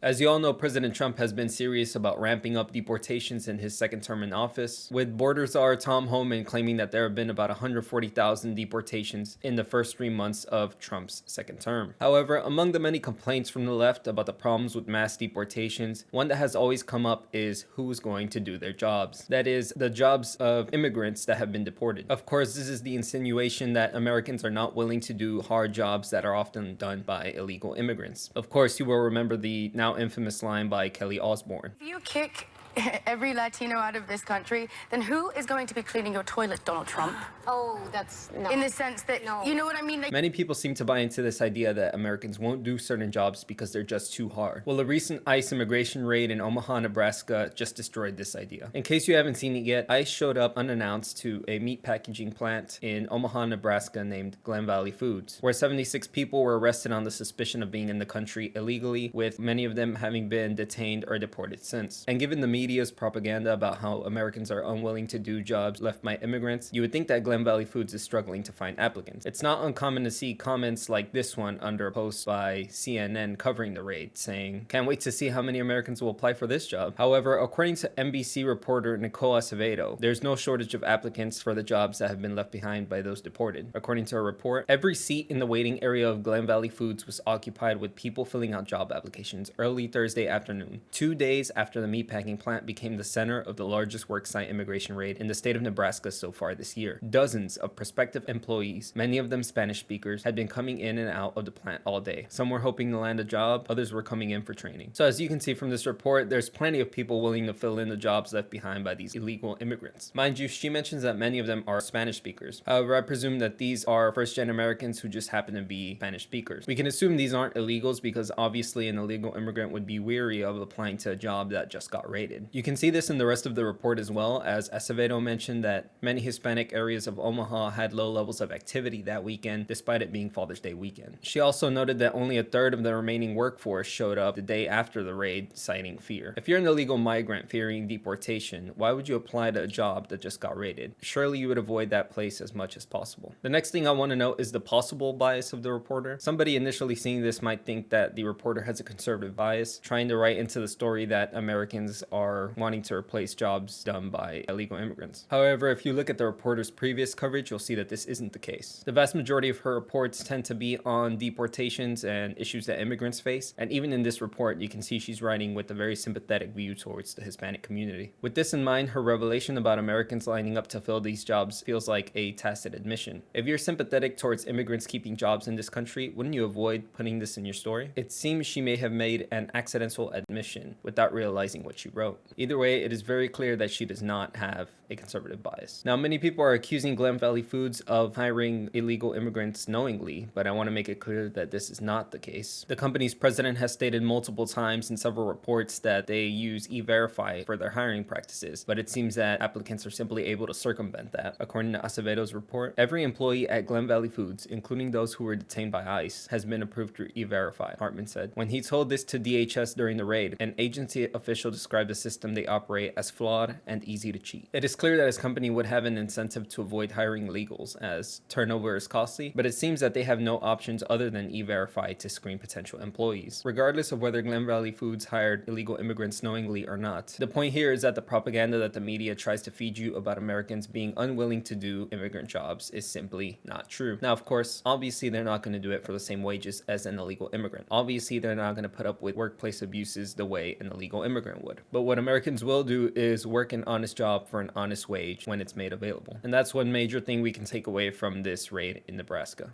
As you all know, President Trump has been serious about ramping up deportations in his second term in office, with border czar Tom Homan claiming that there have been about 140,000 deportations in the first 3 months of Trump's second term. However, among the many complaints from the left about the problems with mass deportations, one that has always come up is who's going to do their jobs. That is, the jobs of immigrants that have been deported. Of course, this is the insinuation that Americans are not willing to do hard jobs that are often done by illegal immigrants. Of course, you will remember the now infamous line by Kelly Osbourne. If you kick every Latino out of this country, then who is going to be cleaning your toilet, Donald Trump? Oh, that's no. In the sense that, No. you know what I mean? Like, Many people seem to buy into this idea that Americans won't do certain jobs because they're just too hard. Well, a recent ICE immigration raid in Omaha, Nebraska just destroyed this idea. In case you haven't seen it yet, ICE showed up unannounced to a meat packaging plant in Omaha, Nebraska named Glen Valley Foods, where 76 people were arrested on the suspicion of being in the country illegally, with many of them having been detained or deported since. And given the media's propaganda about how Americans are unwilling to do jobs left by immigrants, you would think that Glen Valley Foods is struggling to find applicants. It's not uncommon to see comments like this one under a post by CNN covering the raid, saying, "Can't wait to see how many Americans will apply for this job." However, according to NBC reporter Nicole Acevedo, there's no shortage of applicants for the jobs that have been left behind by those deported. According to her report, every seat in the waiting area of Glen Valley Foods was occupied with people filling out job applications early Thursday afternoon, 2 days after the meatpacking plant became the center of the largest worksite immigration raid in the state of Nebraska so far this year. Dozens of prospective employees, many of them Spanish speakers, had been coming in and out of the plant all day. Some were hoping to land a job, others were coming in for training. So as you can see from this report, there's plenty of people willing to fill in the jobs left behind by these illegal immigrants. Mind you, she mentions that many of them are Spanish speakers. However, I presume that these are first-gen Americans who just happen to be Spanish speakers. We can assume these aren't illegals because obviously an illegal immigrant would be weary of applying to a job that just got raided. You can see this in the rest of the report as well, as Acevedo mentioned that many Hispanic areas of Omaha had low levels of activity that weekend, despite it being Father's Day weekend. She also noted that only a third of the remaining workforce showed up the day after the raid, citing fear. If you're an illegal migrant fearing deportation, why would you apply to a job that just got raided? Surely you would avoid that place as much as possible. The next thing I want to note is the possible bias of the reporter. Somebody initially seeing this might think that the reporter has a conservative bias, trying to write into the story that Americans are wanting to replace jobs done by illegal immigrants. However, if you look at the reporter's previous coverage, you'll see that this isn't the case. The vast majority of her reports tend to be on deportations and issues that immigrants face, and even in this report, you can see she's writing with a very sympathetic view towards the Hispanic community. With this in mind, her revelation about Americans lining up to fill these jobs feels like a tacit admission. If you're sympathetic towards immigrants keeping jobs in this country, wouldn't you avoid putting this in your story? It seems she may have made an accidental admission without realizing what she wrote. Either way, it is very clear that she does not have a conservative bias. Now, many people are accusing Glen Valley Foods of hiring illegal immigrants knowingly, but I want to make it clear that this is not the case. The company's president has stated multiple times in several reports that they use E-Verify for their hiring practices, but it seems that applicants are simply able to circumvent that. According to Acevedo's report, every employee at Glen Valley Foods, including those who were detained by ICE, has been approved through E-Verify, Hartman said. When he told this to DHS during the raid, an agency official described the system they operate as flawed and easy to cheat. It is clear that his company would have an incentive to avoid hiring illegals, as turnover is costly, but it seems that they have no options other than E-Verify to screen potential employees. Regardless of whether Glen Valley Foods hired illegal immigrants knowingly or not, the point here is that the propaganda that the media tries to feed you about Americans being unwilling to do immigrant jobs is simply not true. Now, of course, obviously they're not going to do it for the same wages as an illegal immigrant. Obviously, they're not going to put up with workplace abuses the way an illegal immigrant would. But what Americans will do is work an honest job for an honest wage when it's made available. And that's one major thing we can take away from this raid in Nebraska.